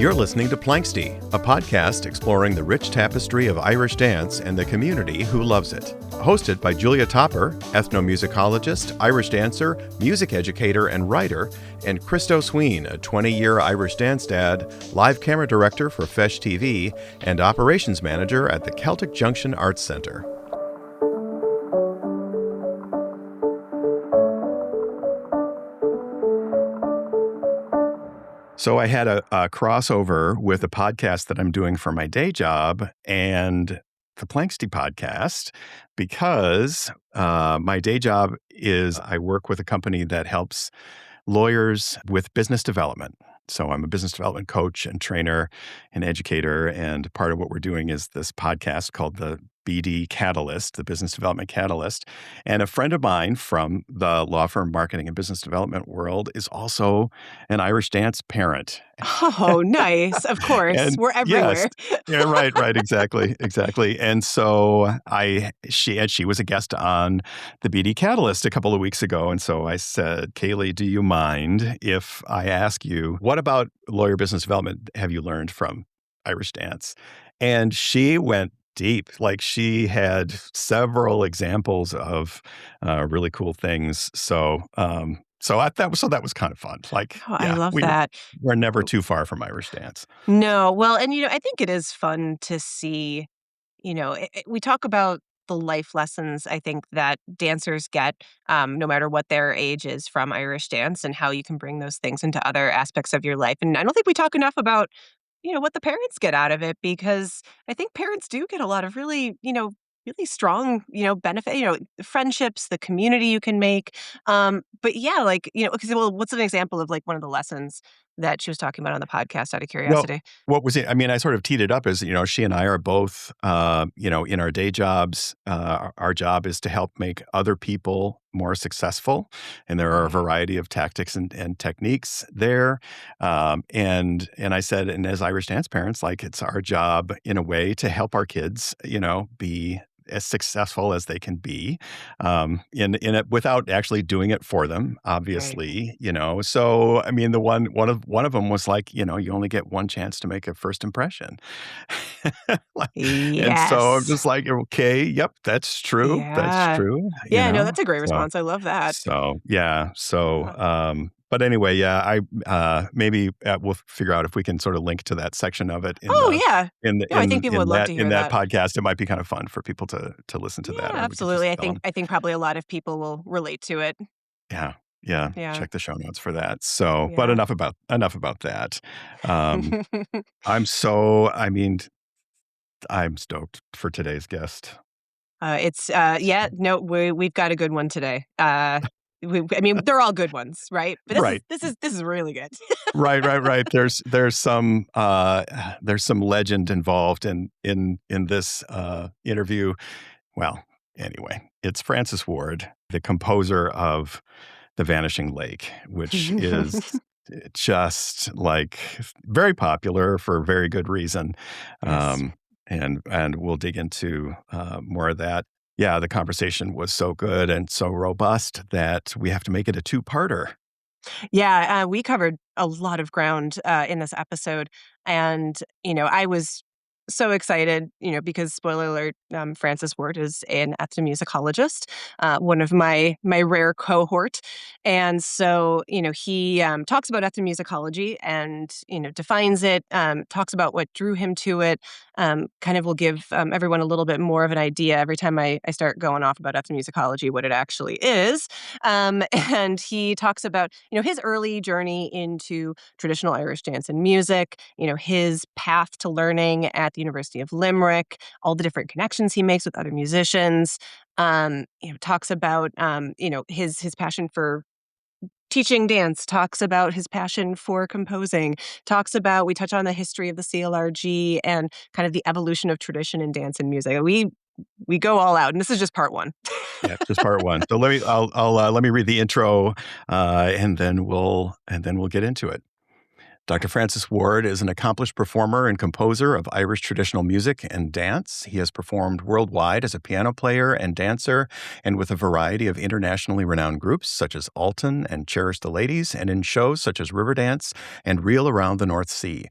You're listening to Planksty, a podcast exploring the rich tapestry of Irish dance and the community who loves it. Hosted by Julia Topper, ethnomusicologist, Irish dancer, music educator, and writer, and Christo Sween, a 20-year Irish dance dad, live camera director for Fesh TV, and operations manager at the Celtic Junction Arts Centre. So I had a crossover with a podcast that I'm doing for my day job and the Planksty podcast because my day job is I work with a company that helps lawyers with business development. So I'm a business development coach and trainer and educator, and part of what we're doing is this podcast called the BD Catalyst, the Business Development Catalyst. And a friend of mine from the law firm marketing and business development world is also an Irish dance parent. Oh, nice. Of course. And we're everywhere. Yes, yeah, right. Exactly. And so she was a guest on the BD Catalyst a couple of weeks ago. And so I said, Kaylee, do you mind if I ask you, what about lawyer business development have you learned from Irish dance? And she went deep. Like, she had several examples of really cool things. So that was kind of fun. Like, I love that. We're never too far from Irish dance. No, well, and I think it is fun to see. We talk about the life lessons I think that dancers get, no matter what their age is, from Irish dance, and how you can bring those things into other aspects of your life. And I don't think we talk enough about what the parents get out of it, because I think parents do get a lot of really strong, benefit, friendships, the community you can make. But yeah, because, well, what's an example of like one of the lessons that she was talking about on the podcast, out of curiosity? Well, what was it? I mean, I sort of teed it up as, she and I are both, in our day jobs. Our job is to help make other people more successful. And there are a variety of tactics and techniques there. And I said, and as Irish dance parents, like, it's our job in a way to help our kids, be as successful as they can be, in it, without actually doing it for them, obviously. Right. So I mean, one of them was like, you only get one chance to make a first impression. Yes. And so I'm just like, okay, yep, that's true. Yeah. That's true. No, that's a great response. I love that. But anyway, I maybe we'll figure out if we can sort of link to that section of it. I think people would love to hear that podcast. It might be kind of fun for people to listen to that. Absolutely. I think probably a lot of people will relate to it. Yeah. Check the show notes for that. So, but enough about that. I'm stoked for today's guest. We've got a good one today. They're all good ones, right? But this is really good. Right. There's some legend involved in this interview. Well, anyway, it's Frances Ward, the composer of The Vanishing Lake, which is just like very popular for very good reason. Yes. And we'll dig into more of that. Yeah, the conversation was so good and so robust that we have to make it a two-parter. Yeah, we covered a lot of ground in this episode. And, I was so excited, because, spoiler alert, Frances Ward is an ethnomusicologist, one of my rare cohort. And so, he talks about ethnomusicology and, defines it, talks about what drew him to it, kind of will give everyone a little bit more of an idea every time I start going off about ethnomusicology, what it actually is. And he talks about, his early journey into traditional Irish dance and music, his path to learning at the University of Limerick, all the different connections he makes with other musicians. Talks about his passion for teaching dance, talks about his passion for composing, we touch on the history of the CLRG and kind of the evolution of tradition in dance and music. We go all out, and this is just part one. Yeah, just part one. So let me read the intro, and then we'll get into it. Dr. Frances Ward is an accomplished performer and composer of Irish traditional music and dance. He has performed worldwide as a piano player and dancer, and with a variety of internationally renowned groups such as Alton and Cherish the Ladies, and in shows such as Riverdance and Reel Around the North Sea.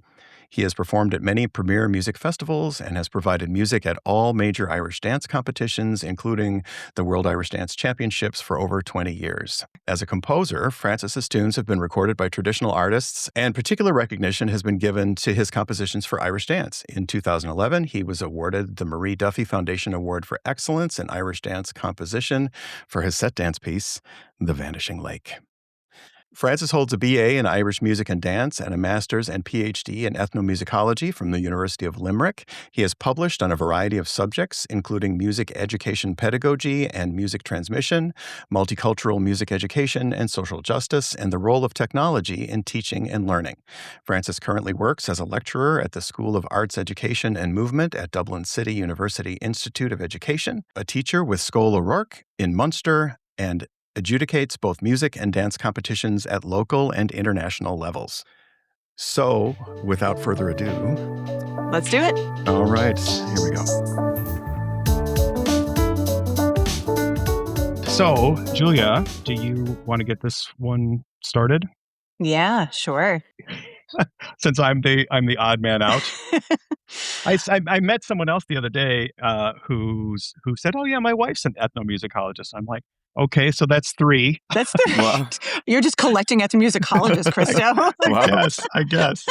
He has performed at many premier music festivals and has provided music at all major Irish dance competitions, including the World Irish Dance Championships, for over 20 years. As a composer, Francis's tunes have been recorded by traditional artists, and particular recognition has been given to his compositions for Irish dance. In 2011, he was awarded the Marie Duffy Foundation Award for Excellence in Irish Dance Composition for his set dance piece, The Vanishing Lake. Francis holds a BA in Irish Music and Dance and a master's and PhD in ethnomusicology from the University of Limerick. He has published on a variety of subjects, including music education pedagogy and music transmission, multicultural music education and social justice, and the role of technology in teaching and learning. Francis currently works as a lecturer at the School of Arts Education and Movement at Dublin City University Institute of Education, a teacher with Scoil O'Rourke in Munster, and adjudicates both music and dance competitions at local and international levels. So, without further ado, let's do it. All right, here we go. So, Julia, do you want to get this one started? Yeah, sure. Since I'm the odd man out. I met someone else the other day who said, "Oh yeah, my wife's an ethnomusicologist." I'm like, okay, so that's 3. That's 3. Wow. You're just collecting ethnomusicologists, Christo. I guess.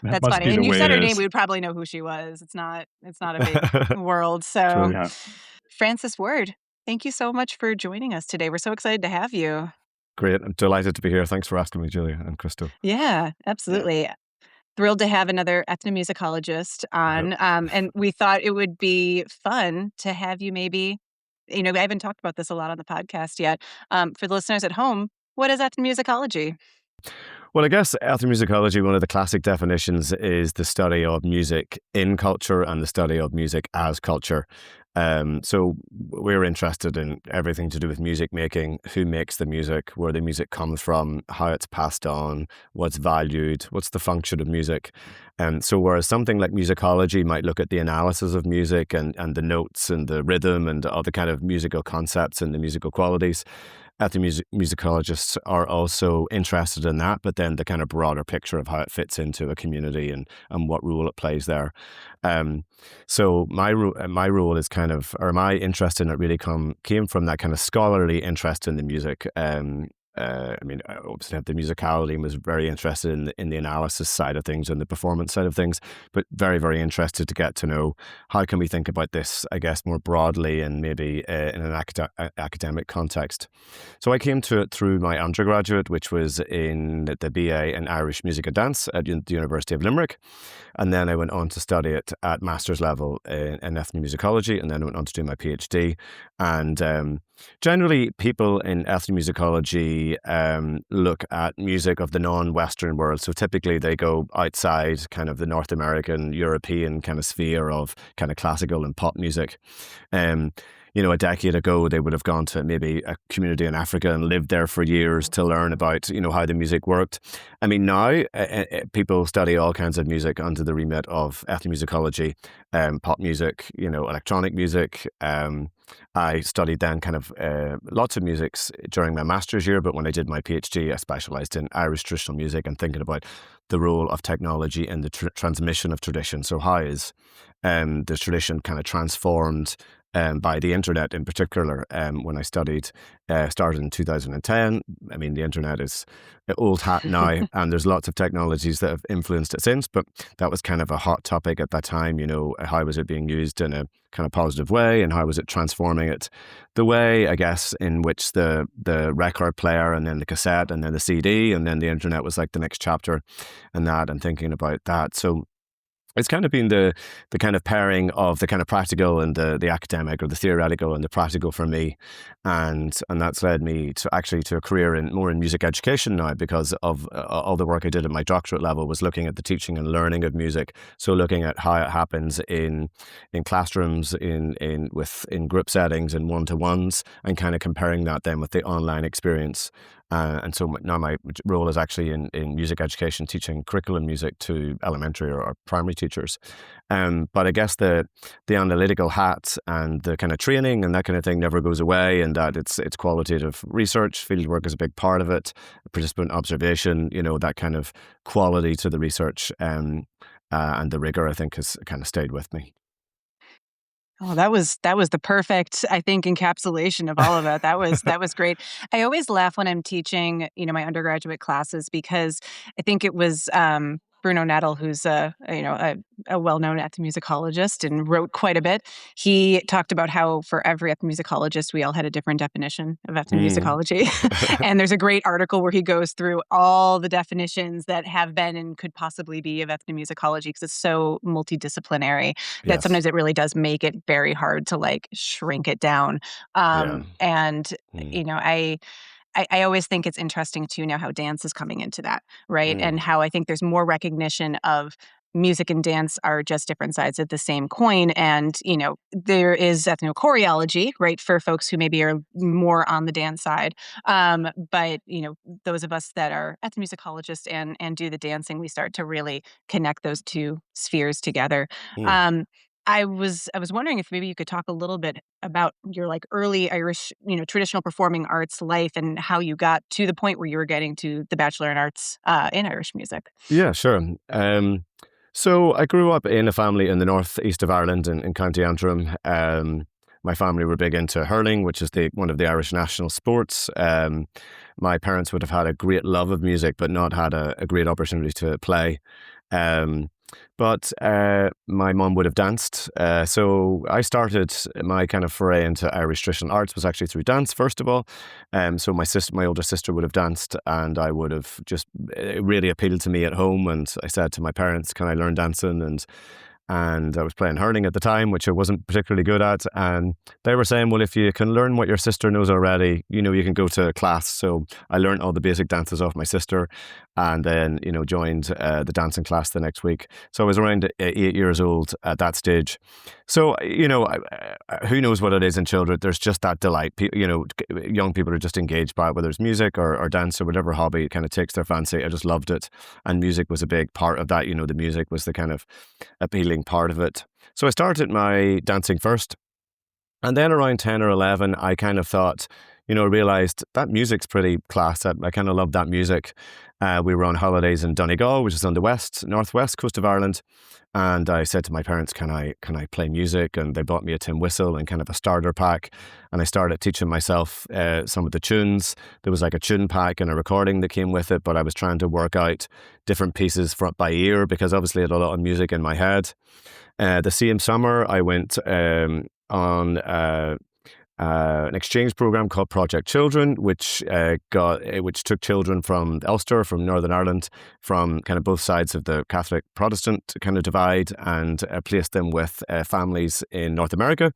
That's funny. And you said her name, we would probably know who she was. It's not a big world. So, yeah. Francis Word, thank you so much for joining us today. We're so excited to have you. Great. I'm delighted to be here. Thanks for asking me, Julia and Christo. Yeah, absolutely. Yeah. Thrilled to have another ethnomusicologist on. Yep. And we thought it would be fun to have you maybe, I haven't talked about this a lot on the podcast yet. For the listeners at home, what is ethnomusicology? Well, I guess ethnomusicology, one of the classic definitions is the study of music in culture and the study of music as culture. So we're interested in everything to do with music making, who makes the music, where the music comes from, how it's passed on, what's valued, what's the function of music. And so whereas something like musicology might look at the analysis of music and the notes and the rhythm and all the kind of musical concepts and the musical qualities, ethnomusicologists are also interested in that, but then the kind of broader picture of how it fits into a community and what role it plays there. So my role is kind of, or my interest in it really came from that kind of scholarly interest in the music. I obviously had the musicality and was very interested in the analysis side of things and the performance side of things, but very, very interested to get to know how can we think about this, I guess, more broadly and maybe in an academic context. So I came to it through my undergraduate, which was in the BA in Irish Music and Dance at the University of Limerick. And then I went on to study it at master's level in ethnomusicology, and then I went on to do my PhD. And generally, people in ethnomusicology look at music of the non-Western world. So typically they go outside kind of the North American, European kind of sphere of kind of classical and pop music. A decade ago, they would have gone to maybe a community in Africa and lived there for years to learn about, how the music worked. I mean, now people study all kinds of music under the remit of ethnomusicology, pop music, electronic music. I studied then kind of lots of musics during my master's year, but when I did my PhD, I specialized in Irish traditional music and thinking about the role of technology in the transmission of tradition. So how is the tradition kind of transformed by the internet in particular? When I started in 2010. I mean, the internet is old hat now, and there's lots of technologies that have influenced it since, but that was kind of a hot topic at that time. How was it being used in a kind of positive way, and how was it transforming it? The way, I guess, in which the record player and then the cassette and then the CD and then the internet was like the next chapter and thinking about that. So it's kind of been the kind of pairing of the kind of practical and the academic, or the theoretical and the practical for me. And that's led me to a career more in music education now, because of all the work I did at my doctorate level was looking at the teaching and learning of music. So looking at how it happens in classrooms, in group settings and one-to-ones, and kind of comparing that then with the online experience. And so now my role is actually in music education, teaching curriculum music to elementary or primary teachers. But I guess the analytical hat and the kind of training and that kind of thing never goes away, and that it's qualitative research. Fieldwork is a big part of it. Participant observation, that kind of quality to the research and the rigor, I think, has kind of stayed with me. Oh, that was the perfect, I think, encapsulation of all of it. That was great. I always laugh when I'm teaching, my undergraduate classes, because I think it was Bruno Nettle, who's a well-known ethnomusicologist and wrote quite a bit. He talked about how for every ethnomusicologist, we all had a different definition of ethnomusicology. And there's a great article where he goes through all the definitions that have been and could possibly be of ethnomusicology, because it's so multidisciplinary that Yes. sometimes it really does make it very hard to like shrink it down. Yeah. And, Mm. I always think it's interesting too now how dance is coming into that, right? Mm. And how I think there's more recognition of music and dance are just different sides of the same coin. And, there is ethnochoreology, right, for folks who maybe are more on the dance side. But, those of us that are ethnomusicologists and do the dancing, we start to really connect those two spheres together. Mm. Um, I was wondering if maybe you could talk a little bit about your like early Irish, traditional performing arts life and how you got to the point where you were getting to the Bachelor in Arts in Irish music. Yeah, sure. So I grew up in a family in the northeast of Ireland in County Antrim. My family were big into hurling, which is one of the Irish national sports. My parents would have had a great love of music, but not had a great opportunity to play. But my mum would have danced. So I started my kind of foray into Irish traditional arts was actually through dance, first of all. So my older sister would have danced, and I would have just, it really appealed to me at home. And I said to my parents, can I learn dancing? And I was playing hurling at the time, which I wasn't particularly good at. And they were saying, well, if you can learn what your sister knows already, you can go to class. So I learned all the basic dances off my sister, and then, joined the dancing class the next week. So I was around 8 years old at that stage. So, who knows what it is in children? There's just that delight. Young people are just engaged by it, whether it's music or dance or whatever hobby, it kind of takes their fancy. I just loved it. And music was a big part of that. The music was the kind of appealing part of it. So I started my dancing first. And then around 10 or 11, I kind of thought, realized that music's pretty class. I kind of loved that music. We were on holidays in Donegal, which is on the northwest coast of Ireland. And I said to my parents, can I play music? And they bought me a tin whistle and kind of a starter pack. And I started teaching myself some of the tunes. There was like a tune pack and a recording that came with it, but I was trying to work out different pieces by ear, because obviously I had a lot of music in my head. The same summer, I went on an exchange program called Project Children, which took children from Ulster, from Northern Ireland, from kind of both sides of the Catholic Protestant kind of divide, and placed them with families in North America.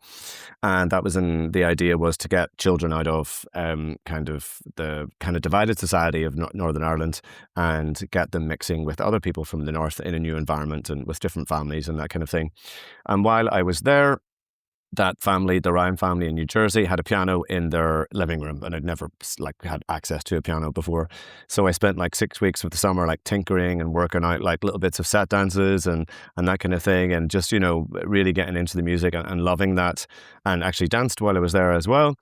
And that was the idea was to get children out of kind of the kind of divided society of Northern Ireland and get them mixing with other people from the north in a new environment and with different families and that kind of thing. And while I was there, that family, the Ryan family in New Jersey, had a piano in their living room, and I'd never had access to a piano before. So I spent 6 weeks of the summer tinkering and working out little bits of set dances and that kind of thing, and just really getting into the music and loving that, and actually danced while I was there as well.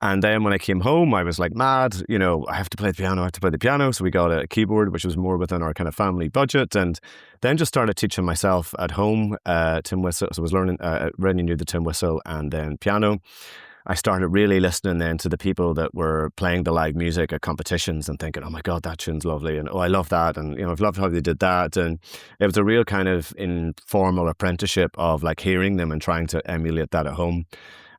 And then when I came home, I was mad, I have to play the piano. So we got a keyboard, which was more within our kind of family budget. And then just started teaching myself at home, tin whistle. So I was learning, already knew the tin whistle and then piano. I started really listening then to the people that were playing the live music at competitions and thinking, oh my God, that tune's lovely. And oh, I love that. And, I've loved how they did that. And it was a real kind of informal apprenticeship of hearing them and trying to emulate that at home.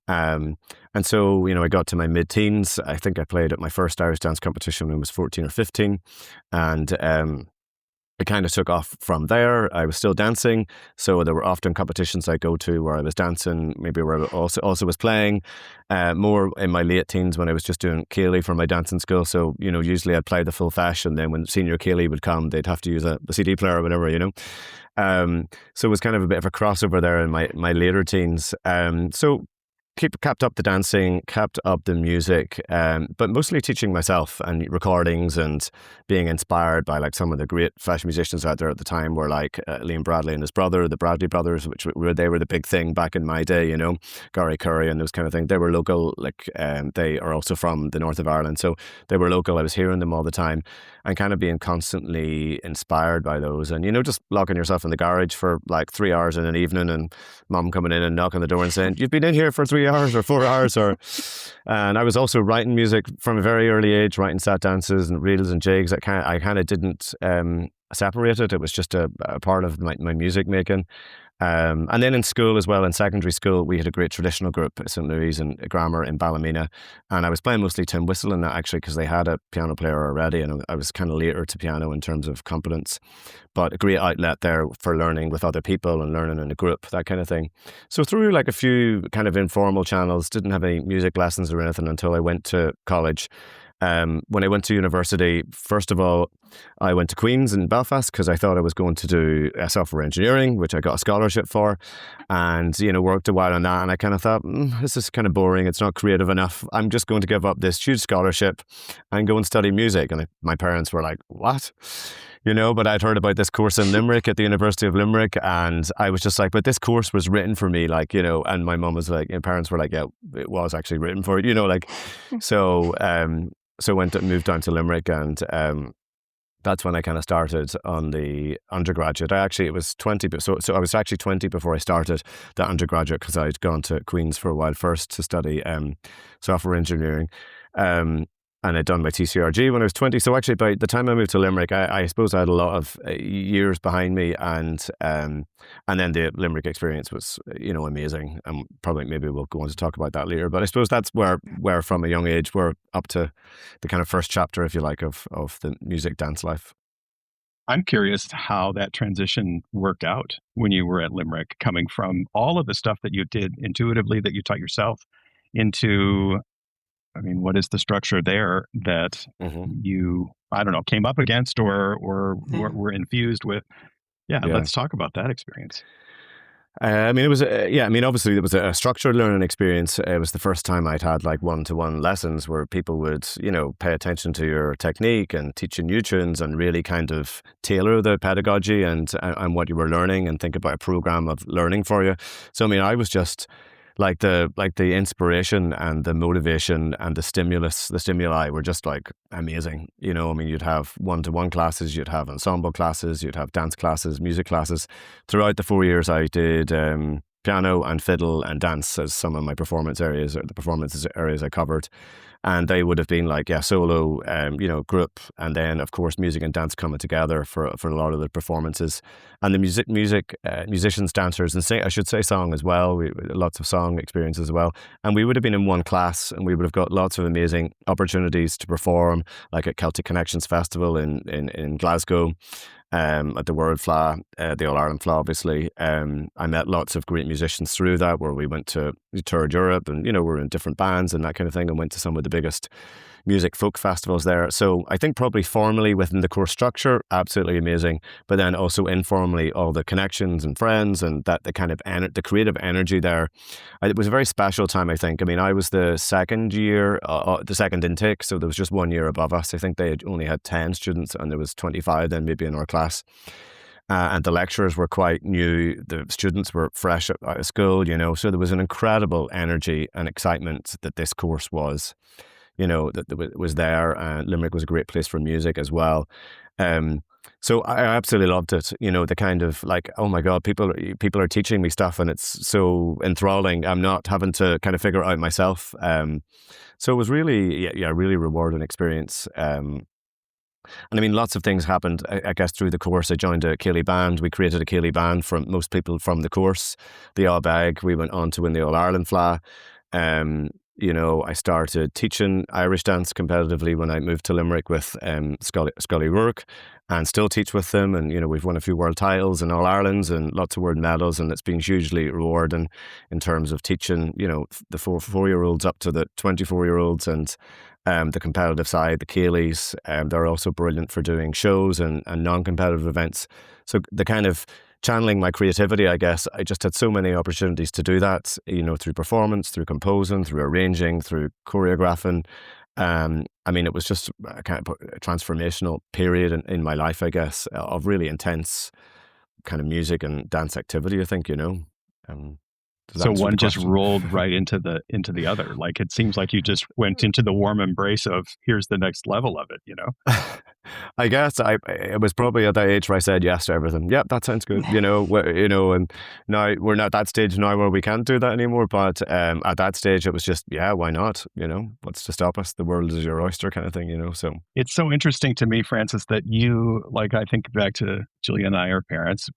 And so, I got to my mid-teens. I think I played at my first Irish dance competition when I was 14 or 15. And it kind of took off from there. I was still dancing. So there were often competitions I go to where I was dancing, maybe where I also was playing. More in my late teens when I was just doing Ceilidh for my dancing school. So, usually I'd play the full feis, and then when senior Ceilidh would come, they'd have to use a CD player or whatever, So it was kind of a bit of a crossover there in my later teens. So kept up the dancing, kept up the music, but mostly teaching myself and recordings and being inspired by like some of the great fashion musicians out there at the time were like Liam Bradley and his brother, the Bradley brothers, they were the big thing back in my day, Gary Curry and those kind of things. They were local, like they are also from the north of Ireland, so they were local. I was hearing them all the time and kind of being constantly inspired by those, and just locking yourself in the garage for like 3 hours in an evening and mom coming in and knocking on the door and saying, "You've been in here for 3 hours or 4 hours," and I was also writing music from a very early age, writing sat dances and reels and jigs. I kind of didn't separate it. It was just a part of my music making. And then in school as well, in secondary school, we had a great traditional group at St. Louis and Grammar in Ballymena. And I was playing mostly tin whistle in that actually because they had a piano player already. And I was kind of later to piano in terms of competence, but a great outlet there for learning with other people and learning in a group, that kind of thing. So through like a few kind of informal channels, didn't have any music lessons or anything until I went to college. When I went to university, first of all, I went to Queen's in Belfast because I thought I was going to do software engineering, which I got a scholarship for, and worked a while on that. And I kind of thought, this is kind of boring. It's not creative enough. I'm just going to give up this huge scholarship and go and study music. And my parents were like, "What?" But I'd heard about this course in Limerick at the University of Limerick, and I was just like, but this course was written for me, like, and my mum was like, parents were like, yeah, it was actually written for you, like, so. So moved down to Limerick, and that's when I kind of started on the undergraduate. It was 20, so I was actually 20 before I started the undergraduate because I'd gone to Queen's for a while first to study software engineering. And I'd done my TCRG when I was 20. So actually by the time I moved to Limerick, I suppose I had a lot of years behind me, and then the Limerick experience was, amazing. And probably maybe we'll go on to talk about that later. But I suppose that's where from a young age, we're up to the kind of first chapter, if you like, of the music dance life. I'm curious how that transition worked out when you were at Limerick, coming from all of the stuff that you did intuitively that you taught yourself into, what is the structure there that you, I don't know, came up against or were infused with? Yeah, let's talk about that experience. It was, obviously it was a structured learning experience. It was the first time I'd had like one-to-one lessons where people would, pay attention to your technique and teach you new tunes and really kind of tailor the pedagogy and what you were learning and think about a program of learning for you. So, I was just like the inspiration and the motivation and the stimuli were just like amazing. You'd have one-to-one classes, you'd have ensemble classes, you'd have dance classes, music classes. Throughout the 4 years, I did piano and fiddle and dance as some of my performance areas, or the performance areas I covered. And they would have been like, solo, group, and then of course music and dance coming together for a lot of the performances. And the musicians, dancers, and I should say song as well. Lots of song experience as well. And we would have been in one class, and we would have got lots of amazing opportunities to perform, like at Celtic Connections Festival in Glasgow. At the World Fla, the All Ireland Fla, obviously. I met lots of great musicians through that, where we toured Europe, and we're in different bands and that kind of thing, and went to some of the biggest music folk festivals there. So I think probably formally within the course structure, absolutely amazing, but then also informally, all the connections and friends and that the kind of the creative energy there. It was a very special time, I think. I was the second year, the second intake, so there was just 1 year above us. I think they only had 10 students, and there was 25 then maybe in our class. And the lecturers were quite new. The students were fresh out of school, so there was an incredible energy and excitement that this course was. That was there, and Limerick was a great place for music as well. So I absolutely loved it. The kind of like, oh my God, people are teaching me stuff, and it's so enthralling. I'm not having to kind of figure it out myself. So it was really, really rewarding experience. And lots of things happened, I guess, through the course. I joined a Ceilidh band. We created a Ceilidh band from most people from the course. The All Bag, we went on to win the All Ireland Fla. I started teaching Irish dance competitively when I moved to Limerick with Scully Rourke, and still teach with them. And, we've won a few world titles and All Irelands and lots of world medals, and it's been hugely rewarding in terms of teaching, the 4-year-olds up to the 24-year-olds and the competitive side, the Ceilidhs. They're also brilliant for doing shows and non-competitive events. So the kind of channeling my creativity, I guess, I just had so many opportunities to do that, through performance, through composing, through arranging, through choreographing. It was just a kind of a transformational period in my life, I guess, of really intense kind of music and dance activity, I think, So answer one the just question? rolled right into the other. Like, it seems like you just went into the warm embrace of here's the next level of it. I guess it was probably at that age where I said yes to everything. Yep, that sounds good. And now we're not at that stage now where we can't do that anymore. But at that stage, it was just, yeah, why not? What's to stop us? The world is your oyster, kind of thing. So It's so interesting to me, Francis, that you, like, I think back to Julia and I are parents.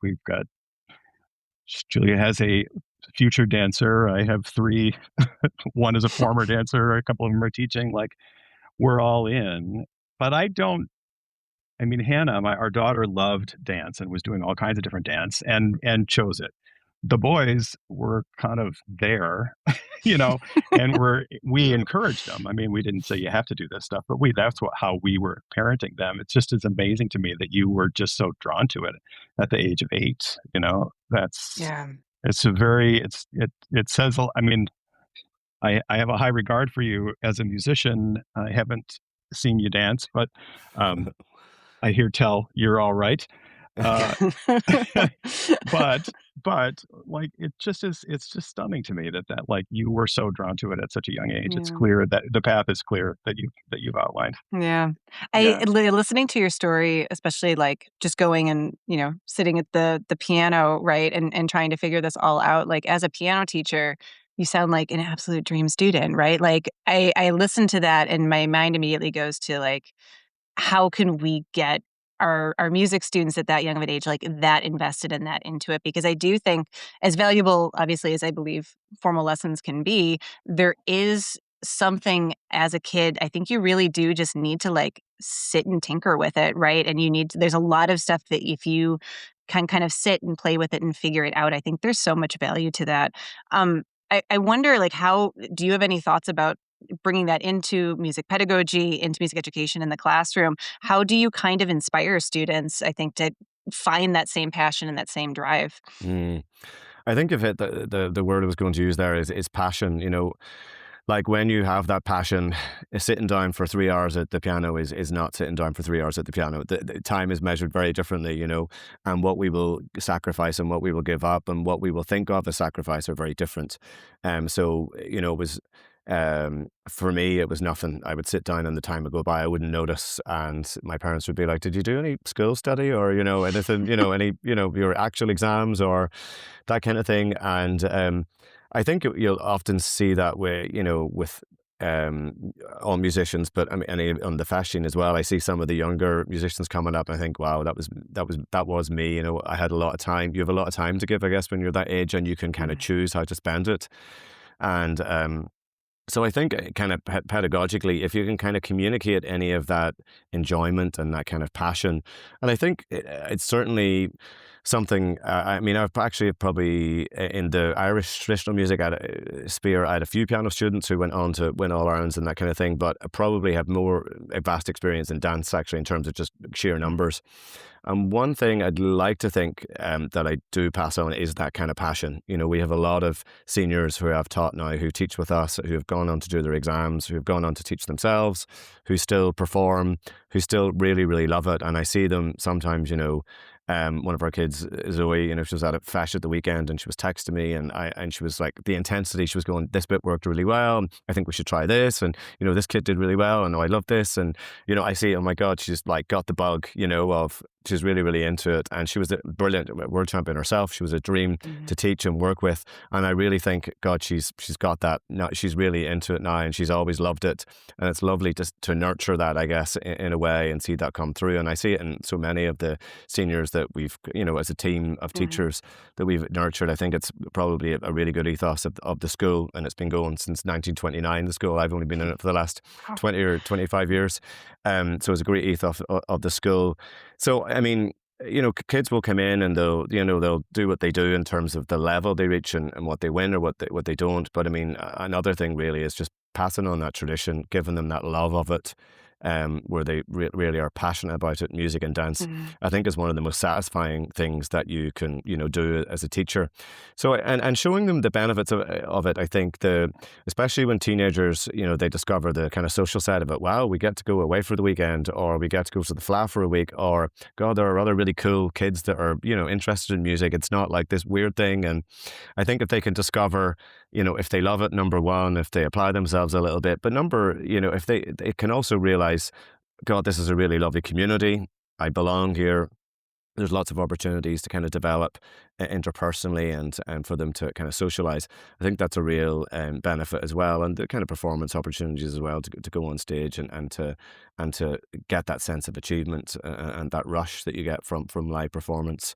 Julia has a future dancer. I have three. One is a former dancer. A couple of them are teaching. Like, we're all in. But Hannah, our daughter, loved dance and was doing all kinds of different dance and chose it. The boys were kind of there, and we encouraged them. We didn't say you have to do this stuff, but that's how we were parenting them. It's just as amazing to me that you were just so drawn to it at the age of 8. That's Yeah. It says. I have a high regard for you as a musician. I haven't seen you dance, but I hear tell you're all right. But like, it's just stunning to me that like you were so drawn to it at such a young age. It's Yeah. clear that the path is clear that you've outlined. Yeah. Yeah. Listening to your story, especially like just going and, sitting at the piano, right, and trying to figure this all out, like as a piano teacher, you sound like an absolute dream student, right? Like I listen to that and my mind immediately goes to like, how can we get our music students at that young of an age, like that invested in that into it? Because I do think, as valuable, obviously, as I believe formal lessons can be, there is something as a kid, I think you really do just need to like sit and tinker with it, right? And there's a lot of stuff that if you can kind of sit and play with it and figure it out, I think there's so much value to that. I wonder, like, how do you have any thoughts about bringing that into music pedagogy, into music education in the classroom? How do you kind of inspire students, I think, to find that same passion and that same drive? Mm. I think the word I was going to use there is passion. Like when you have that passion, sitting down for 3 hours at the piano is not sitting down for 3 hours at the piano. The time is measured very differently, and what we will sacrifice and what we will give up and what we will think of as sacrifice are very different. It was, for me, it was nothing. I would sit down and the time would go by, I wouldn't notice. And my parents would be like, did you do any school study or, anything, any, your actual exams or that kind of thing. And, I think you'll often see that way, with all musicians, but and on the fashion as well. I see some of the younger musicians coming up. And I think, wow, that was me. I had a lot of time. You have a lot of time to give, I guess, when you're that age, and you can kind of choose how to spend it. And so I think kind of pedagogically, if you can kind of communicate any of that enjoyment and that kind of passion, and I think it's certainly something. I've actually probably in the Irish traditional music sphere, I had a few piano students who went on to win All-Irelands and that kind of thing, but I probably have a vast experience in dance actually in terms of just sheer numbers. And one thing I'd like to think that I do pass on is that kind of passion. We have a lot of seniors who I've taught now who teach with us, who have gone on to do their exams, who have gone on to teach themselves, who still perform, who still really, really love it. And I see them sometimes, one of our kids, Zoe, she was at a fesh at the weekend and she was texting me and she was like, the intensity, she was going, this bit worked really well. I think we should try this. And, this kid did really well. And I love this. And, I see, oh my God, she's like got the bug, of she's really, really into it. And she was a brilliant world champion herself. She was a dream to teach and work with. And I really think, God, she's got that. Now, she's really into it now and she's always loved it. And it's lovely to nurture that, I guess, in a way and see that come through. And I see it in so many of the seniors that we've, as a team of teachers that we've nurtured. I think it's probably a really good ethos of the school. And it's been going since 1929, the school. I've only been in it for the last 20 or 25 years. So it's a great ethos of the school. So, kids will come in and they'll do what they do in terms of the level they reach and what they win or what they don't. But another thing really is just passing on that tradition, giving them that love of it, where they really are passionate about it, music and dance, I think is one of the most satisfying things that you can, do as a teacher. So, and showing them the benefits of it, I think especially when teenagers, they discover the kind of social side of it. Wow, we get to go away for the weekend, or we get to go to the Fla for a week, or God, there are other really cool kids that are, interested in music. It's not like this weird thing. And I think if they can discover, if they love it, number one, if they apply themselves a little bit, but if they can also realize, God, this is a really lovely community. I belong here. There's lots of opportunities to kind of develop interpersonally and for them to kind of socialize. I think that's a real benefit as well, and the kind of performance opportunities as well to go on stage and to get that sense of achievement and that rush that you get from live performance.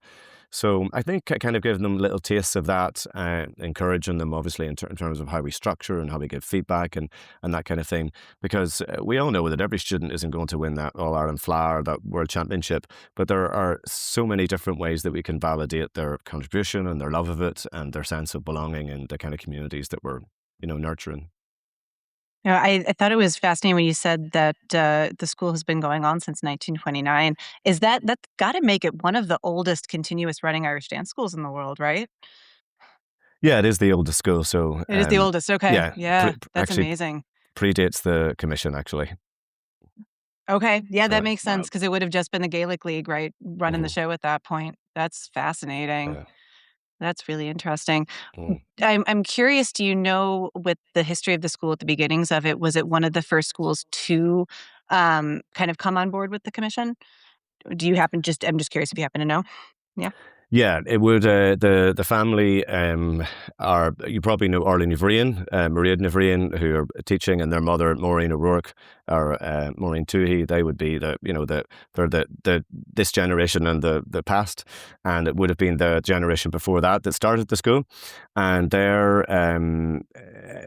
So I think kind of giving them little tastes of that, encouraging them obviously in terms of how we structure and how we give feedback and that kind of thing, because we all know that every student isn't going to win that All-Ireland Fla or that World Championship, but there are so many different ways that we can validate their contribution and their love of it and their sense of belonging in the kind of communities that we're, nurturing. I thought it was fascinating when you said that the school has been going on since 1929. Is that's got to make it one of the oldest continuous running Irish dance schools in the world, right? Yeah, it is the oldest school. So it is the oldest. Okay, yeah, that's actually amazing. Predates the commission, actually. Okay, yeah, that makes sense because it would have just been the Gaelic League, right, running the show at that point. That's fascinating. Yeah. That's really interesting. I'm curious, do you know, with the history of the school at the beginnings of it, was it one of the first schools to kind of come on board with the commission? Do you I'm just curious if you happen to know? Yeah. Yeah, it would. The family you probably know Arlene Nivrian, Maria Nivrian, who are teaching, and their mother Maureen O'Rourke or Maureen Toohey. They would be they're this generation and the past, and it would have been the generation before that started the school, and their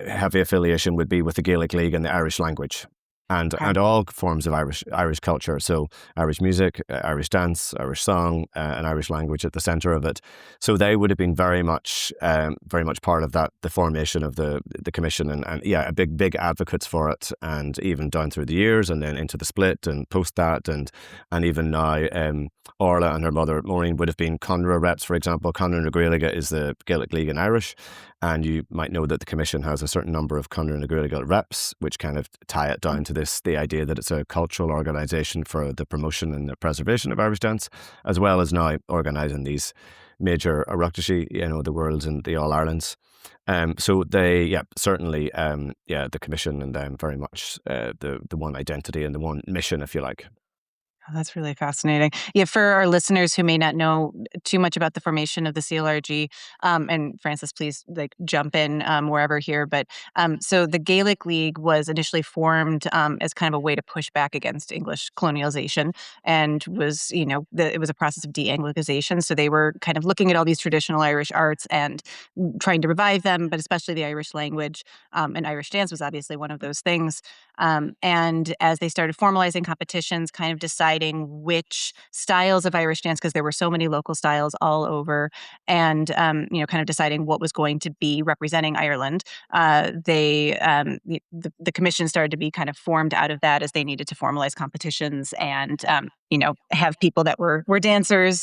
heavy affiliation would be with the Gaelic League and the Irish language. And all forms of Irish culture, so Irish music, Irish dance, Irish song, and Irish language at the centre of it. So they would have been very much part of that, the formation of the commission, and a big advocates for it, and even down through the years, and then into the split and post that, and even now, Orla and her mother Maureen would have been Conra reps, for example. Conra na Gaeilge is the Gaelic League in Irish. And you might know that the commission has a certain number of Conra na Gaeilge reps, which kind of tie it down to the idea that it's a cultural organisation for the promotion and the preservation of Irish dance, as well as now organising these major Oireachtaí, the Worlds and the All-Irelands. So they, certainly, the commission and them very much the one identity and the one mission, if you like. Oh, that's really fascinating. Yeah, for our listeners who may not know too much about the formation of the CLRG, and Francis, please jump in wherever here. But so the Gaelic League was initially formed as kind of a way to push back against English colonialization, and was it was a process of de-Anglicization. So they were kind of looking at all these traditional Irish arts and trying to revive them, but especially the Irish language, and Irish dance was obviously one of those things. And as they started formalizing competitions, kind of deciding which styles of Irish dance, because there were so many local styles all over, and kind of deciding what was going to be representing Ireland, the commission started to be kind of formed out of that, as they needed to formalize competitions and have people that were dancers,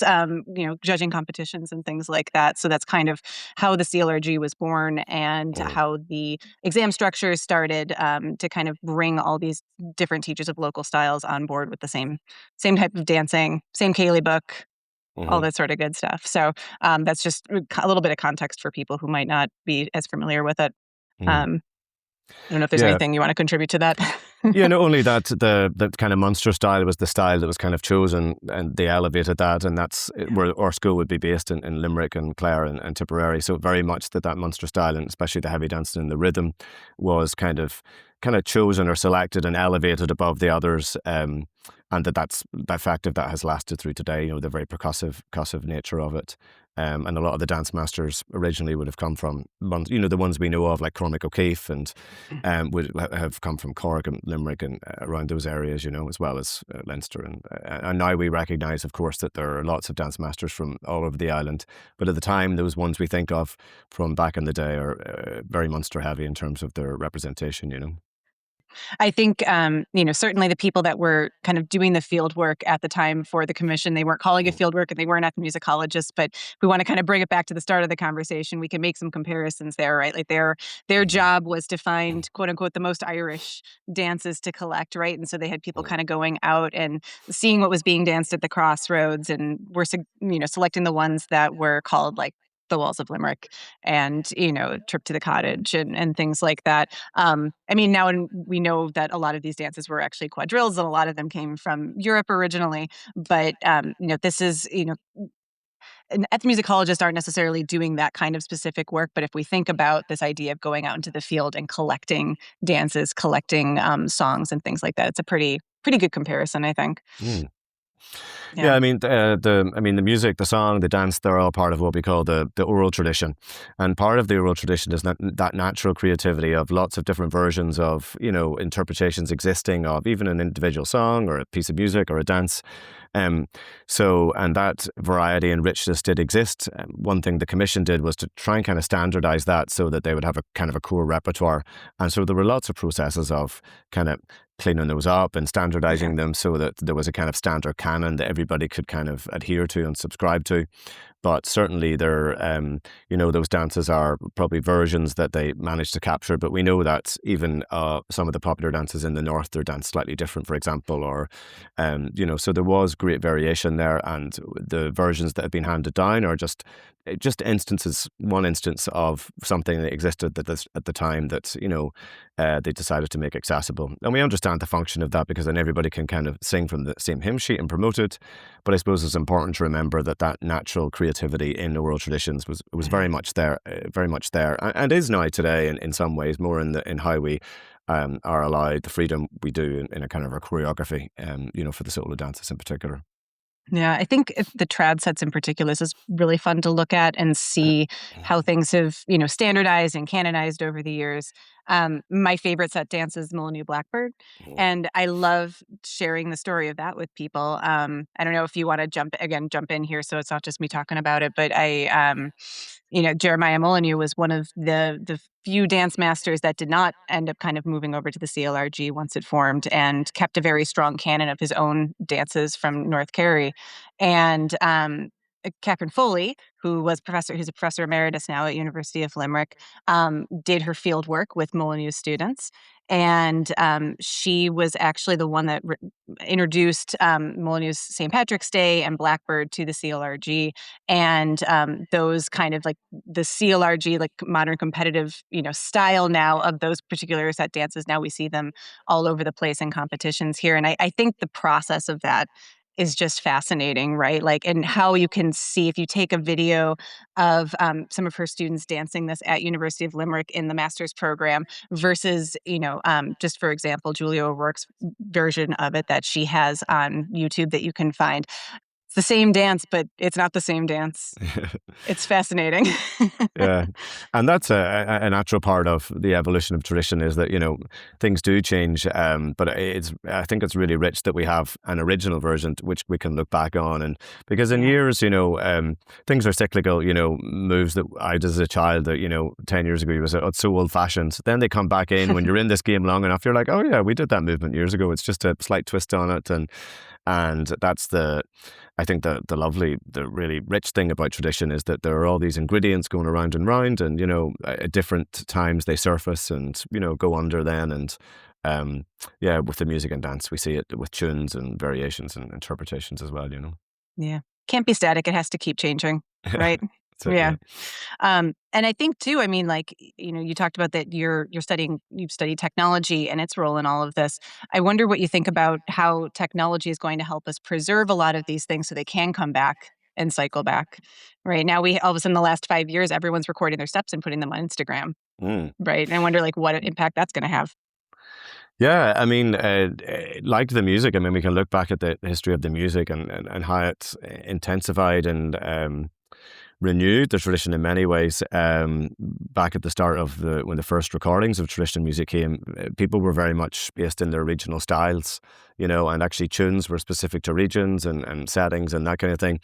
judging competitions and things like that. So that's kind of how the CLRG was born, and how the exam structure started to kind of bring all these different teachers of local styles on board with the same type of dancing, same Cayley book, all that sort of good stuff. So that's just a little bit of context for people who might not be as familiar with it. I don't know if there's anything you want to contribute to that. Yeah, not only that, the kind of Munster style was the style that was kind of chosen, and they elevated that, and that's where our school would be based in Limerick and Clare and Tipperary. So very much that Munster style, and especially the heavy dancing and the rhythm, was kind of chosen or selected and elevated above the others, and that's the fact of that has lasted through today. The very percussive nature of it. And a lot of the dance masters originally would have come from, the ones we know of, like Cormac O'Keefe, and would have come from Cork and Limerick and around those areas, as well as Leinster. And now we recognise, of course, that there are lots of dance masters from all over the island. But at the time, those ones we think of from back in the day are very Munster heavy in terms of their representation, I think, certainly the people that were kind of doing the field work at the time for the commission, they weren't calling it field work and they weren't ethnomusicologists, but we want to kind of bring it back to the start of the conversation. We can make some comparisons there, right? Like their job was to find, quote unquote, the most Irish dances to collect, right? And so they had people kind of going out and seeing what was being danced at the crossroads, and we're, selecting the ones that were called like the Walls of Limerick and, Trip to the Cottage and things like that. Now we know that a lot of these dances were actually quadrilles, and a lot of them came from Europe originally. But, this is, and ethnomusicologists aren't necessarily doing that kind of specific work. But if we think about this idea of going out into the field and collecting dances, collecting songs and things like that, it's a pretty good comparison, I think. Yeah, the music, the song, the dance, they're all part of what we call the oral tradition. And part of the oral tradition is that natural creativity of lots of different versions of, interpretations existing of even an individual song or a piece of music or a dance. And that variety and richness did exist. One thing the commission did was to try and kind of standardize that so that they would have a kind of a core repertoire. And so there were lots of processes of kind of cleaning those up and standardizing them so that there was a kind of standard canon that everybody could kind of adhere to and subscribe to. But certainly those dances are probably versions that they managed to capture. But we know that even some of the popular dances in the north, they're danced slightly different, for example, or, so there was great variation there. And the versions that have been handed down are just one instance of something that existed at the time that, they decided to make accessible. And we understand the function of that because then everybody can kind of sing from the same hymn sheet and promote it. But I suppose it's important to remember that natural creativity in oral traditions was very much there, and is now today in some ways, more in how we are allowed the freedom we do in a kind of our choreography, for the solo dances in particular. Yeah, I think the trad sets in particular is really fun to look at and see how things have, standardized and canonized over the years. My favorite set dance is Molyneux Blackbird, and I love sharing the story of that with people. I don't know if you want to jump in here, so it's not just me talking about it, but Jeremiah Molyneux was one of the few dance masters that did not end up kind of moving over to the CLRG once it formed, and kept a very strong canon of his own dances from North Kerry. And Catherine Foley, who's a professor emeritus now at University of Limerick, did her field work with Molyneux students. And she was actually the one that introduced Molyneux's St. Patrick's Day and Blackbird to the CLRG. And those kind of like the CLRG, like modern competitive, style now of those particular set dances, now we see them all over the place in competitions here. And I think the process of that is just fascinating, right? Like, and how you can see if you take a video of some of her students dancing this at University of Limerick in the master's program versus, just for example, Julia O'Rourke's version of it that she has on YouTube that you can find. It's the same dance, but it's not the same dance. It's fascinating. Yeah. And that's a natural part of the evolution of tradition, is that, things do change. But I think it's really rich that we have an original version which we can look back on. And because in years, things are cyclical, moves that I did as a child that, 10 years ago, was so old fashioned. Then they come back in when you're in this game long enough, you're like, oh yeah, we did that movement years ago. It's just a slight twist on it. And that's I think the really rich thing about tradition is that there are all these ingredients going around and round, and at different times they surface and go under then, and with the music and dance we see it with tunes and variations and interpretations as well. Yeah, can't be static. It has to keep changing, right? Yeah. And I think too, you talked about that you've studied technology and its role in all of this. I wonder what you think about how technology is going to help us preserve a lot of these things so they can come back and cycle back. Right now, all of a sudden, the last 5 years, everyone's recording their steps and putting them on Instagram. Right. And I wonder what impact that's going to have. Yeah, like the music, we can look back at the history of the music and how it's intensified and renewed the tradition in many ways. Back at the start of when the first recordings of traditional music came, people were very much based in their regional styles. and actually tunes were specific to regions and settings and that kind of thing.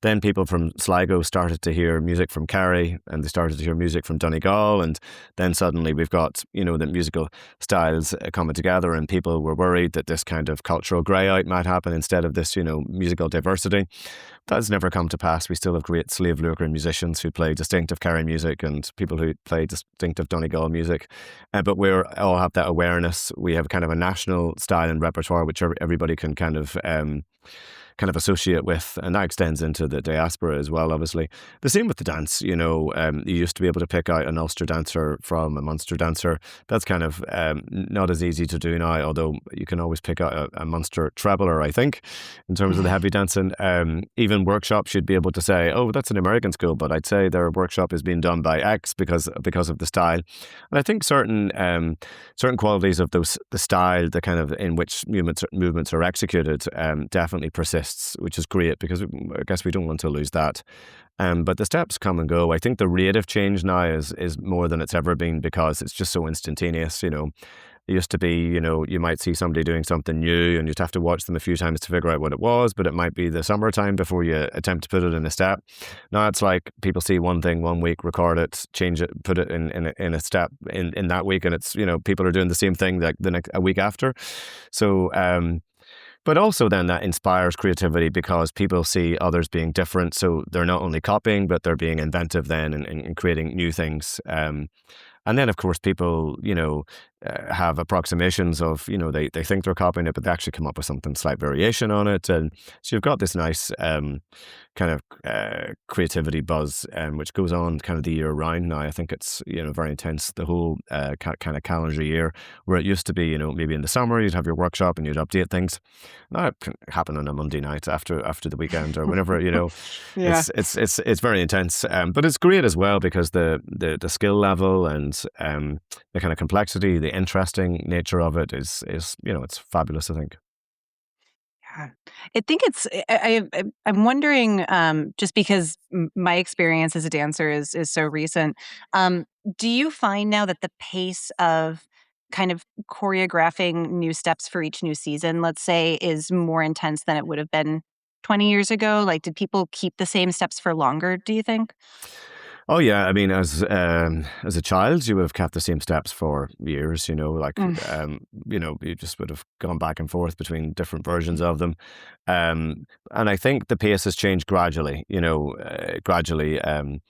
Then people from Sligo started to hear music from Kerry, and they started to hear music from Donegal, and then suddenly we've got, the musical styles coming together, and people were worried that this kind of cultural grey out might happen instead of this, musical diversity. That has never come to pass. We still have great Slave Lucan musicians who play distinctive Kerry music and people who play distinctive Donegal music. But we all have that awareness. We have kind of a national style and repertoire which everybody can kind of associate with, and that extends into the diaspora as well, obviously. The same with the dance, you used to be able to pick out an Ulster dancer from a Munster dancer. That's kind of not as easy to do now, although you can always pick out a Munster treble, I think, in terms of the heavy dancing. Even workshops, you'd be able to say, oh, that's an American school, but I'd say their workshop is being done by X because of the style. And I think certain qualities of the style, the kind of in which movements are executed, definitely persist, which is great because I guess we don't want to lose that. But the steps come and go. I think the rate of change now is more than it's ever been because it's just so instantaneous. It used to be, you might see somebody doing something new and you'd have to watch them a few times to figure out what it was, but it might be the summertime before you attempt to put it in a step. Now it's like people see one thing one week, record it, change it, put it in a step in that week, and it's, people are doing the same thing like a week after. So, but also then that inspires creativity because people see others being different. So they're not only copying, but they're being inventive then and creating new things. And then, of course, people, have approximations of, they think they're copying it, but they actually come up with something slight variation on it. And so you've got this nice kind of creativity buzz, which goes on kind of the year round now. I think it's, very intense the whole kind of calendar year, where it used to be, maybe in the summer you'd have your workshop and you'd update things. Now it can happen on a Monday night after the weekend or whenever, Yeah. it's very intense. But it's great as well because the skill level and the kind of complexity, the interesting nature of it is it's fabulous, I think. Yeah. I think it's, I'm wondering, just because my experience as a dancer is so recent, do you find now that the pace of kind of choreographing new steps for each new season, let's say, is more intense than it would have been 20 years ago? Like, did people keep the same steps for longer, do you think? Oh yeah, I mean, as a child, you would have kept the same steps for years. You just would have gone back and forth between different versions of them, and I think the pace has changed gradually. And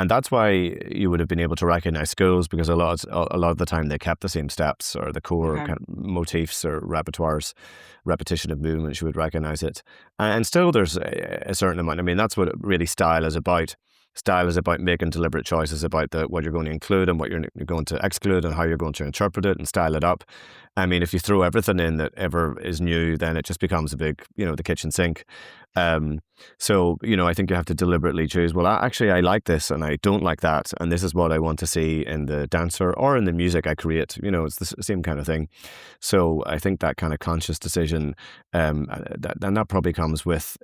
that's why you would have been able to recognize schools because a lot of the time they kept the same steps or the core Okay. kind of motifs or repertoires, repetition of movements. You would recognize it, and still there's a certain amount. I mean, that's what really style is about. Style is about making deliberate choices about what you're going to include and what you're going to exclude and how you're going to interpret it and style it up. I mean, if you throw everything in that ever is new, then it just becomes a big, the kitchen sink. So, I think you have to deliberately choose, well, I like this and I don't like that. And this is what I want to see in the dancer or in the music I create. It's the same kind of thing. So I think that kind of conscious decision, that probably comes with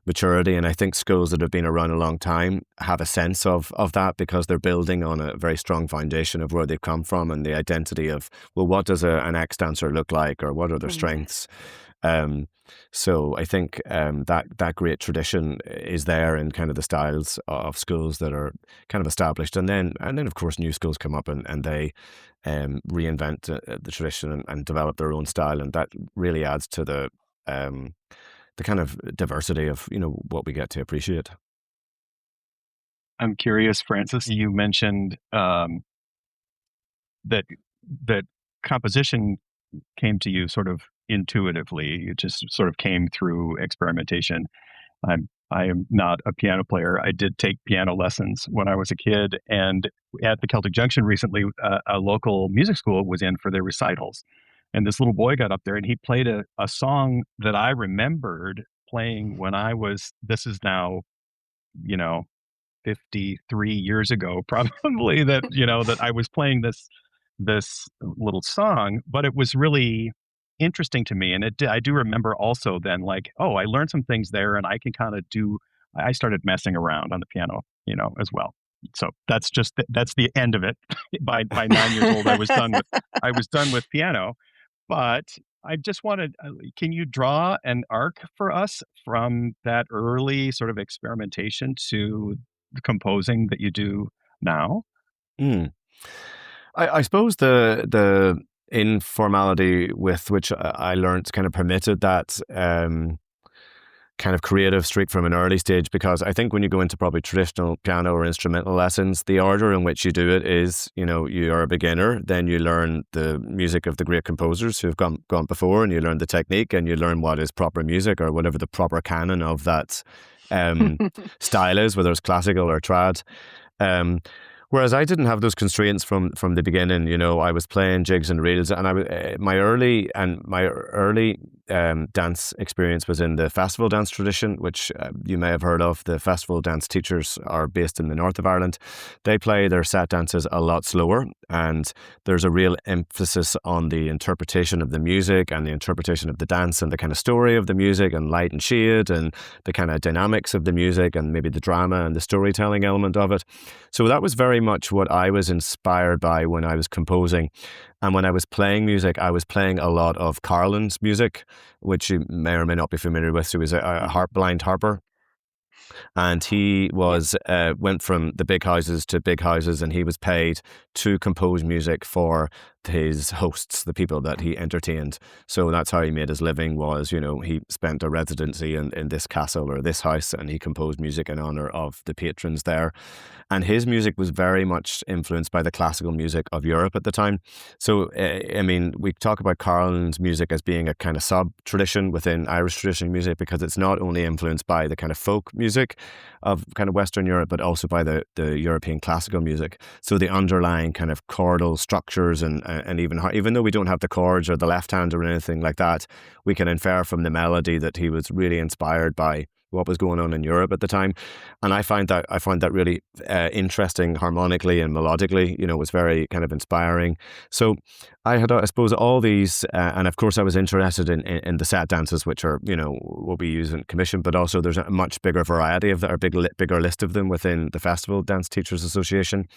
maturity. And I think schools that have been around a long time have a sense of that because they're building on a very strong foundation of where they've come from and the identity of, well, what does an ex-dancer look like or what are their strengths? So I think that great tradition is there in kind of the styles of schools that are kind of established, and then of course new schools come up and they reinvent the tradition and develop their own style, and that really adds to the kind of diversity of what we get to appreciate. I'm curious, Francis, you mentioned that composition came to you sort of intuitively. It just sort of came through experimentation. I am not a piano player. I did take piano lessons when I was a kid, and at the Celtic Junction recently, a local music school was in for their recitals. And this little boy got up there and he played a song that I remembered playing when this is now, 53 years ago, probably that I was playing this little song, but it was really interesting to me. And I do remember also then like, oh, I learned some things there and I can kind of I started messing around on the piano, as well. So that's the end of it. By 9 years old, I was done with piano. But I just wanted, can you draw an arc for us from that early sort of experimentation to the composing that you do now? Mm. I suppose the informality with which I learned kind of permitted that kind of creative streak from an early stage, because I think when you go into probably traditional piano or instrumental lessons, the order in which you do it is, you are a beginner, then you learn the music of the great composers who have gone before, and you learn the technique, and you learn what is proper music, or whatever the proper canon of that style is, whether it's classical or trad. Whereas I didn't have those constraints from the beginning. I was playing jigs and reels, and my early dance experience was in the festival dance tradition, which you may have heard of. The festival dance teachers are based in the north of Ireland. They play their set dances a lot slower, and there's a real emphasis on the interpretation of the music and the interpretation of the dance and the kind of story of the music and light and shade and the kind of dynamics of the music and maybe the drama and the storytelling element of it. So that was very much what I was inspired by when I was composing. And when I was playing music, I was playing a lot of Carlin's music, which you may or may not be familiar with. He was a blind harper. And he was went from the big houses to big houses, and he was paid to compose music for his hosts, the people that he entertained. So that's how he made his living. Was he spent a residency in this castle or this house, and he composed music in honor of the patrons there. And his music was very much influenced by the classical music of Europe at the time. So we talk about Carlin's music as being a kind of sub-tradition within Irish traditional music, because it's not only influenced by the kind of folk music of kind of Western Europe, but also by the European classical music. So the underlying kind of chordal structures and even though we don't have the chords or the left hand or anything like that, we can infer from the melody that he was really inspired by what was going on in Europe at the time. And I found that really interesting harmonically and melodically. It was very kind of inspiring. So I had, I suppose, all these, and of course I was interested in the set dances, which are, will be used in commission, but also there's a much bigger variety of that, or bigger list of them within the Festival Dance Teachers Association.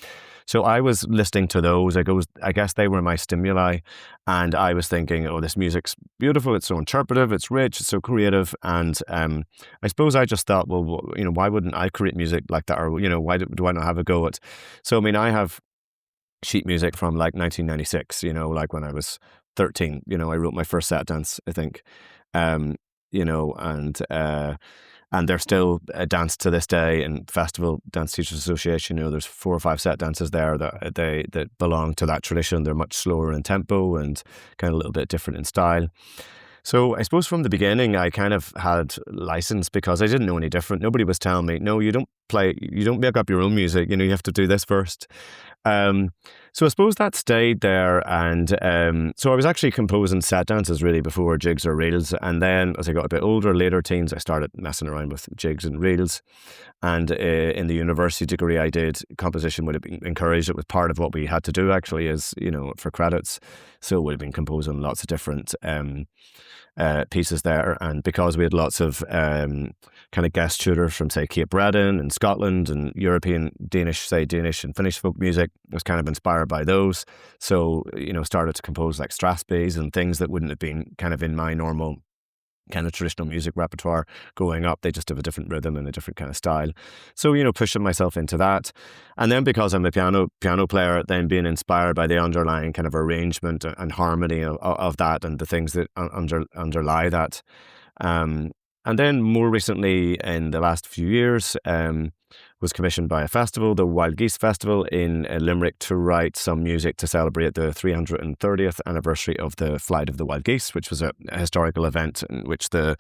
So I was listening to those. I guess they were my stimuli, and I was thinking, oh, this music's beautiful. It's so interpretive. It's rich. It's so creative. And I suppose I just thought, well, why wouldn't I create music like that? Or why do I not have a go at? So I have sheet music from like 1996. Like when I was 13. I wrote my first set dance, I think. And they're still danced to this day in Festival Dance Teachers Association. There's 4 or 5 set dances there that belong to that tradition. They're much slower in tempo and kind of a little bit different in style. So I suppose from the beginning, I kind of had license, because I didn't know any different. Nobody was telling me, no, you don't make up your own music. You have to do this first. So I suppose that stayed there. And so I was actually composing set dances really before jigs or reels. And then as I got a bit older, later teens, I started messing around with jigs and reels. And in the university degree I did, composition would have been encouraged. It was part of what we had to do actually, as for credits. So we'd have been composing lots of different pieces there. And because we had lots of kind of guest tutors from, say, Cape Breton and Scotland and European, Danish and Finnish folk music, I was kind of inspired by those. So, started to compose like Strathspeys and things that wouldn't have been kind of in my normal kind of traditional music repertoire growing up. They just have a different rhythm and a different kind of style. So, pushing myself into that. And then because I'm a piano player, then being inspired by the underlying kind of arrangement and harmony of that and the things that underlie that. And then more recently, in the last few years, was commissioned by a festival, the Wild Geese Festival in Limerick, to write some music to celebrate the 330th anniversary of the Flight of the Wild Geese, which was a historical event in which the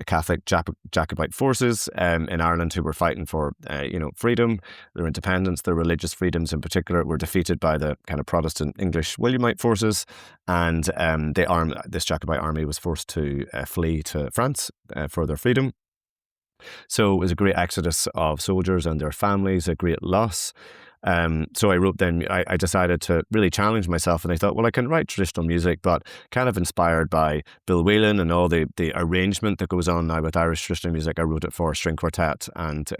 Catholic Jacobite forces in Ireland, who were fighting for freedom, their independence, their religious freedoms in particular, were defeated by the kind of Protestant English Williamite forces, and this Jacobite army was forced to flee to France for their freedom. So it was a great exodus of soldiers and their families, a great loss. So I decided to really challenge myself, and I thought, well, I can write traditional music, but kind of inspired by Bill Whelan and all the arrangement that goes on now with Irish traditional music. I wrote it for string quartet and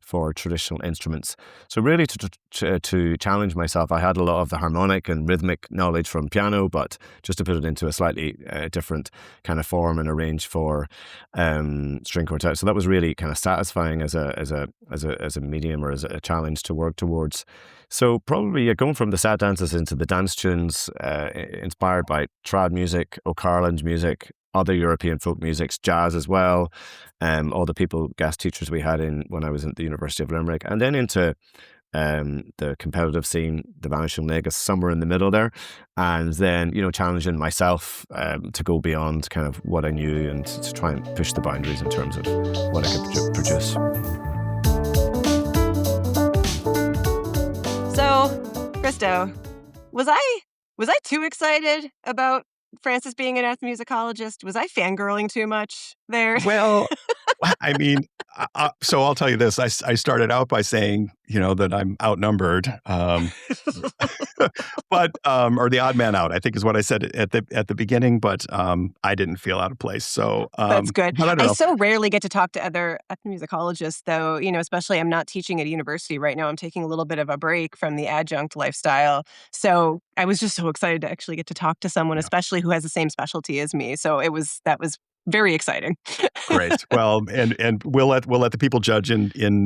for traditional instruments. So really to challenge myself, I had a lot of the harmonic and rhythmic knowledge from piano, but just to put it into a slightly different kind of form and arrange for string quartet. So that was really kind of satisfying as a medium or as a challenge to work towards. So probably going from the sad dances into the dance tunes, inspired by trad music, O'Carlin's music, other European folk musics, jazz as well, all the guest teachers we had when I was at the University of Limerick, and then into the competitive scene, the Vanishing Legacy, somewhere in the middle there, and then challenging myself to go beyond kind of what I knew and to try and push the boundaries in terms of what I could produce. So, Christo, was I too excited about Frances being an ethnomusicologist? Was I fangirling too much there? Well, I mean, so I'll tell you this. I started out by saying, that I'm outnumbered, but or the odd man out, I think is what I said at the beginning. But I didn't feel out of place. So that's good. But I don't know. so rarely get to talk to other ethnomusicologists, though. Especially I'm not teaching at a university right now. I'm taking a little bit of a break from the adjunct lifestyle. So I was just so excited to actually get to talk to someone, especially who has the same specialty as me. So that was very exciting. Great. Well, and we'll let the people judge in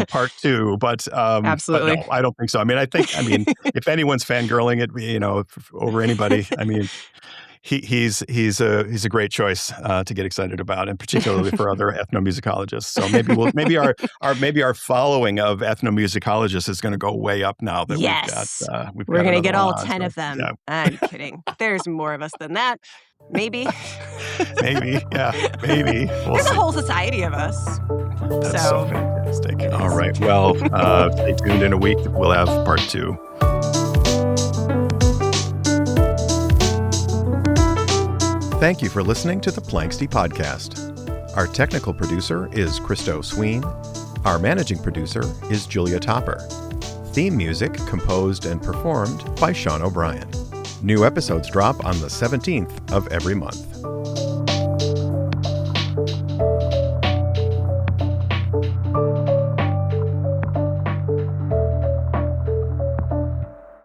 part two. But absolutely, but no, I don't think so. I mean, if anyone's fangirling it, over anybody, I mean, he's a great choice to get excited about, and particularly for other ethnomusicologists. So maybe our following of ethnomusicologists is going to go way up now that we're going to get all 10 so, of them. Yeah. I'm kidding. There's more of us than that. Maybe. Maybe. We'll There's a whole society of us. That's so fantastic. All right. Well, stay tuned. In a week, we'll have part 2. Thank you for listening to the Planksty Podcast. Our technical producer is Christo Sween. Our managing producer is Julia Topper. Theme music composed and performed by Sean O'Brien. New episodes drop on the 17th of every month.